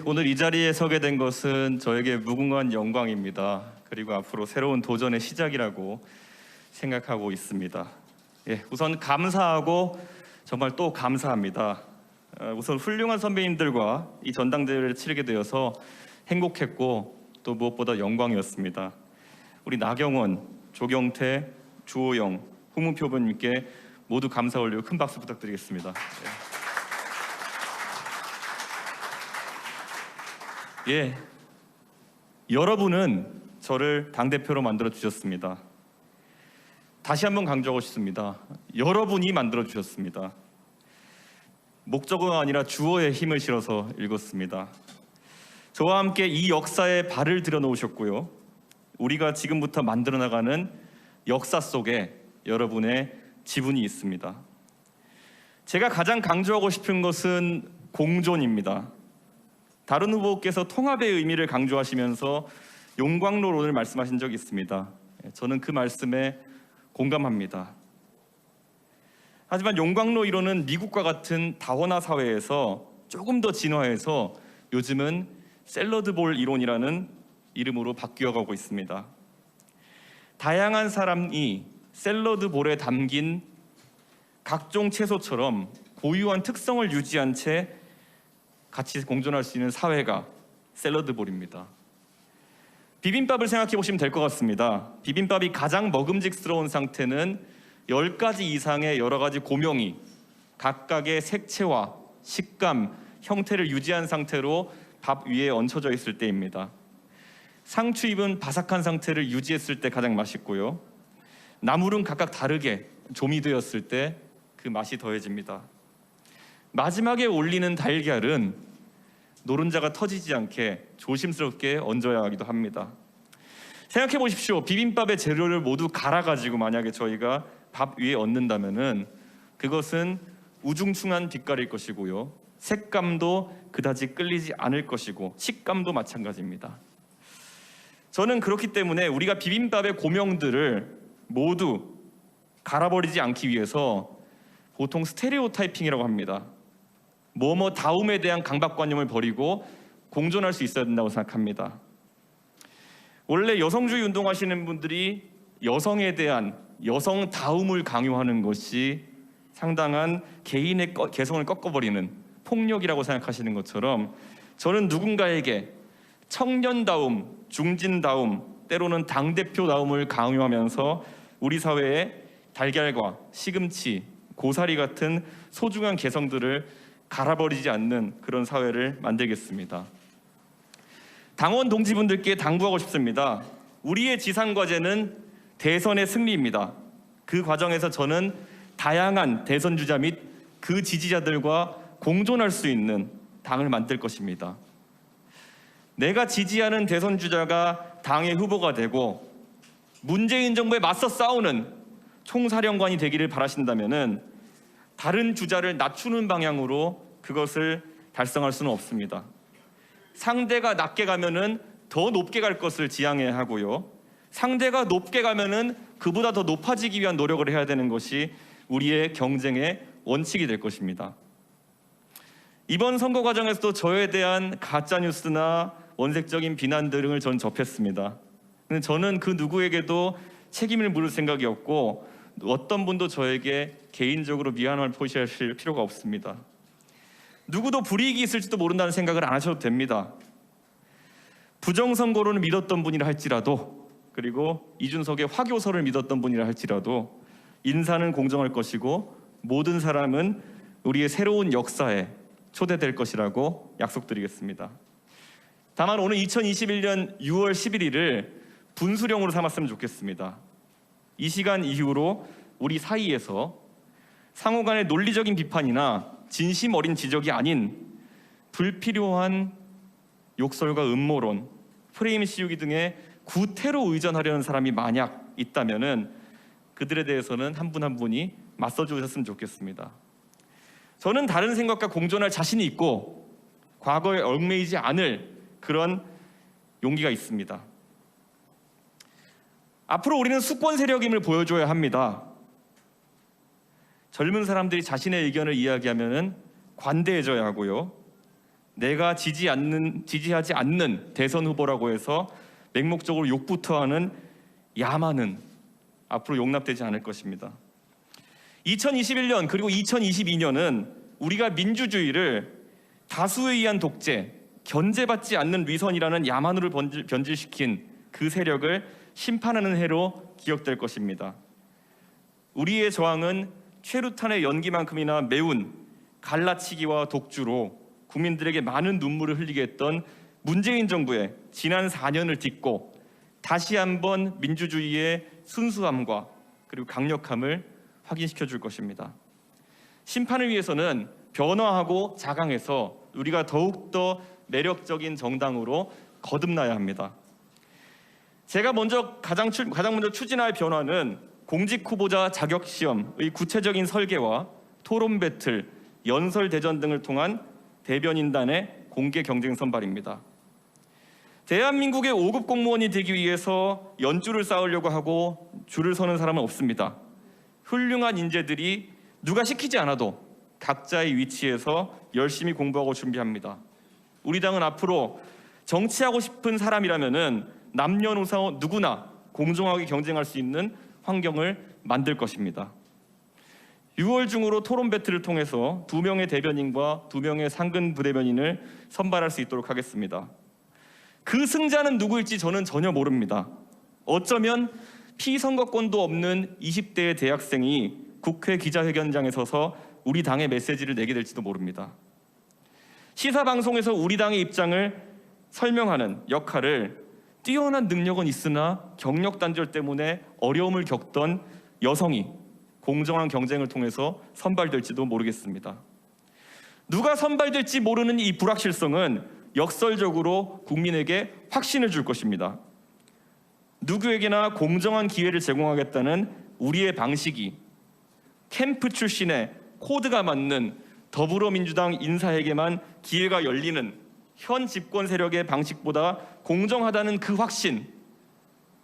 오늘 이 자리에 서게 된 것은 저에게 무궁한 영광입니다. 그리고 앞으로 새로운 도전의 시작이라고 생각하고 있습니다. 우선 감사하고 정말 또 감사합니다. 우선 훌륭한 선배님들과 이 전당대회를 치르게 되어서 행복했고 또 무엇보다 영광이었습니다. 우리 나경원, 조경태, 주호영, 홍문표 부님께 모두 감사 올리고 큰 박수 부탁드리겠습니다. 여러분은 저를 당대표로 만들어 주셨습니다. 다시 한번 강조하고 싶습니다. 여러분이 만들어 주셨습니다. 목적어가 아니라 주어에 힘을 실어서 읽었습니다. 저와 함께 이 역사에 발을 들여놓으셨고요. 우리가 지금부터 만들어 나가는 역사 속에 여러분의 지분이 있습니다. 제가 가장 강조하고 싶은 것은 공존입니다. 다른 후보께서 통합의 의미를 강조하시면서 용광로론을 말씀하신 적이 있습니다. 저는 그 말씀에 공감합니다. 하지만 용광로 이론은 미국과 같은 다원화 사회에서 조금 더 진화해서 요즘은 샐러드볼 이론이라는 이름으로 바뀌어가고 있습니다. 다양한 사람이 샐러드볼에 담긴 각종 채소처럼 고유한 특성을 유지한 채 같이 공존할 수 있는 사회가 샐러드볼입니다. 비빔밥을 생각해 보시면 될 것 같습니다. 비빔밥이 가장 먹음직스러운 상태는 10가지 이상의 여러 가지 고명이 각각의 색채와 식감, 형태를 유지한 상태로 밥 위에 얹혀져 있을 때입니다. 상추잎은 바삭한 상태를 유지했을 때 가장 맛있고요. 나물은 각각 다르게 조미되었을 때 그 맛이 더해집니다. 마지막에 올리는 달걀은 노른자가 터지지 않게 조심스럽게 얹어야 하기도 합니다. 생각해 보십시오. 비빔밥의 재료를 모두 갈아가지고 만약에 저희가 밥 위에 얹는다면은 그것은 우중충한 빛깔일 것이고요. 색감도 그다지 끌리지 않을 것이고 식감도 마찬가지입니다. 저는 그렇기 때문에 우리가 비빔밥의 고명들을 모두 갈아버리지 않기 위해서 보통 스테레오타이핑이라고 합니다. 뭐뭐 다움에 대한 강박관념을 버리고 공존할 수 있어야 된다고 생각합니다. 원래 여성주의 운동하시는 분들이 여성에 대한 여성다움을 강요하는 것이 상당한 개인의 개성을 꺾어버리는 폭력이라고 생각하시는 것처럼 저는 누군가에게 청년다움, 중진다움, 때로는 당대표다움을 강요하면서 우리 사회의 달걀과 시금치, 고사리 같은 소중한 개성들을 갈아버리지 않는 그런 사회를 만들겠습니다. 당원 동지분들께 당부하고 싶습니다. 우리의 지상과제는 대선의 승리입니다. 그 과정에서 저는 다양한 대선 주자 및 그 지지자들과 공존할 수 있는 당을 만들 것입니다. 내가 지지하는 대선 주자가 당의 후보가 되고 문재인 정부에 맞서 싸우는 총사령관이 되기를 바라신다면은 다른 주자를 낮추는 방향으로 그것을 달성할 수는 없습니다. 상대가 낮게 가면은 더 높게 갈 것을 지향해야 하고요. 상대가 높게 가면은 그보다 더 높아지기 위한 노력을 해야 되는 것이 우리의 경쟁의 원칙이 될 것입니다. 이번 선거 과정에서도 저에 대한 가짜 뉴스나 원색적인 비난 등을 전 접했습니다. 근데 저는 그 누구에게도 책임을 물을 생각이 없고 어떤 분도 저에게 개인적으로 미안함을 표시하실 필요가 없습니다. 누구도 불이익이 있을지도 모른다는 생각을 안 하셔도 됩니다. 부정선거론을 믿었던 분이라 할지라도 그리고 이준석의 화교설을 믿었던 분이라 할지라도 인사는 공정할 것이고 모든 사람은 우리의 새로운 역사에 초대될 것이라고 약속드리겠습니다. 다만 오늘 2021년 6월 11일을 분수령으로 삼았으면 좋겠습니다. 이 시간 이후로 우리 사이에서 상호 간의 논리적인 비판이나 진심 어린 지적이 아닌 불필요한 욕설과 음모론, 프레임 씌우기 등의 구태로 의존하려는 사람이 만약 있다면은 그들에 대해서는 한 분 한 분이 맞서 주셨으면 좋겠습니다. 저는 다른 생각과 공존할 자신이 있고 과거에 얽매이지 않을 그런 용기가 있습니다. 앞으로 우리는 수권 세력임을 보여줘야 합니다. 젊은 사람들이 자신의 의견을 이야기하면 관대해져야 하고요. 내가 지지하지 않는 대선 후보라고 해서 맹목적으로 욕부터 하는 야만은 앞으로 용납되지 않을 것입니다. 2021년 그리고 2022년은 우리가 민주주의를 다수에 의한 독재, 견제받지 않는 위선이라는 야만으로 변질시킨 그 세력을 심판하는 해로 기억될 것입니다. 우리의 저항은 최루탄의 연기만큼이나 매운 갈라치기와 독주로 국민들에게 많은 눈물을 흘리게 했던 문재인 정부의 지난 4년을 딛고 다시 한번 민주주의의 순수함과 그리고 강력함을 확인시켜 줄 것입니다. 심판을 위해서는 변화하고 자강해서 우리가 더욱더 매력적인 정당으로 거듭나야 합니다. 제가 가장 먼저 추진할 변화는 공직 후보자 자격 시험의 구체적인 설계와 토론 배틀, 연설 대전 등을 통한 대변인단의 공개 경쟁 선발입니다. 대한민국의 5급 공무원이 되기 위해서 연줄을 쌓으려고 하고 줄을 서는 사람은 없습니다. 훌륭한 인재들이 누가 시키지 않아도 각자의 위치에서 열심히 공부하고 준비합니다. 우리 당은 앞으로 정치하고 싶은 사람이라면은 남녀노소 누구나 공정하게 경쟁할 수 있는 환경을 만들 것입니다. 6월 중으로 토론 배틀을 통해서 2명의 대변인과 2명의 상근 부대변인을 선발할 수 있도록 하겠습니다. 그 승자는 누구일지 저는 전혀 모릅니다. 어쩌면 피선거권도 없는 20대의 대학생이 국회 기자회견장에 서서 우리 당의 메시지를 내게 될지도 모릅니다. 시사방송에서 우리 당의 입장을 설명하는 역할을 뛰어난 능력은 있으나 경력 단절 때문에 어려움을 겪던 여성이 공정한 경쟁을 통해서 선발될지도 모르겠습니다. 누가 선발될지 모르는 이 불확실성은 역설적으로 국민에게 확신을 줄 것입니다. 누구에게나 공정한 기회를 제공하겠다는 우리의 방식이 캠프 출신의 코드가 맞는 더불어민주당 인사에게만 기회가 열리는 현 집권 세력의 방식보다 공정하다는 그 확신,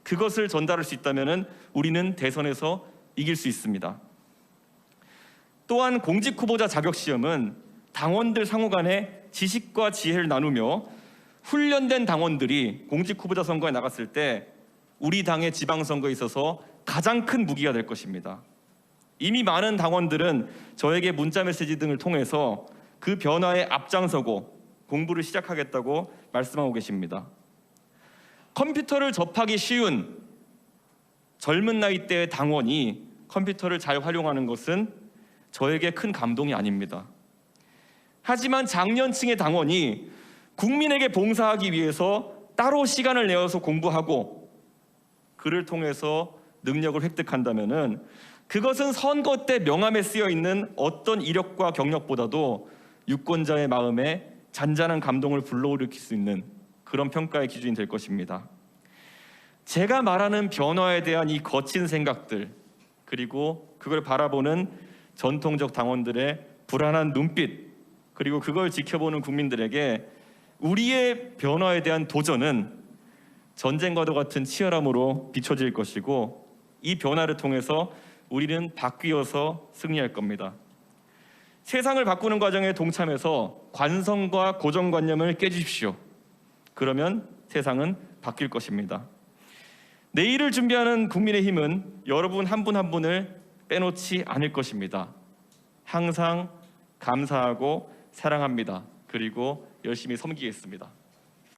그것을 전달할 수 있다면 우리는 대선에서 이길 수 있습니다. 또한 공직 후보자 자격 시험은 당원들 상호 간에 지식과 지혜를 나누며 훈련된 당원들이 공직 후보자 선거에 나갔을 때 우리 당의 지방선거에 있어서 가장 큰 무기가 될 것입니다. 이미 많은 당원들은 저에게 문자 메시지 등을 통해서 그 변화에 앞장서고 공부를 시작하겠다고 말씀하고 계십니다. 컴퓨터를 접하기 쉬운 젊은 나이대의 당원이 컴퓨터를 잘 활용하는 것은 저에게 큰 감동이 아닙니다. 하지만 장년층의 당원이 국민에게 봉사하기 위해서 따로 시간을 내어서 공부하고 그를 통해서 능력을 획득한다면 그것은 선거 때 명함에 쓰여 있는 어떤 이력과 경력보다도 유권자의 마음에 잔잔한 감동을 불러일으킬 수 있는 그런 평가의 기준이 될 것입니다. 제가 말하는 변화에 대한 이 거친 생각들, 그리고 그걸 바라보는 전통적 당원들의 불안한 눈빛, 그리고 그걸 지켜보는 국민들에게 우리의 변화에 대한 도전은 전쟁과도 같은 치열함으로 비춰질 것이고 이 변화를 통해서 우리는 바뀌어서 승리할 겁니다. 세상을 바꾸는 과정에 동참해서 관성과 고정관념을 깨주십시오. 그러면 세상은 바뀔 것입니다. 내일을 준비하는 국민의힘은 여러분 한 분 한 분을 빼놓지 않을 것입니다. 항상 감사하고 사랑합니다. 그리고 열심히 섬기겠습니다.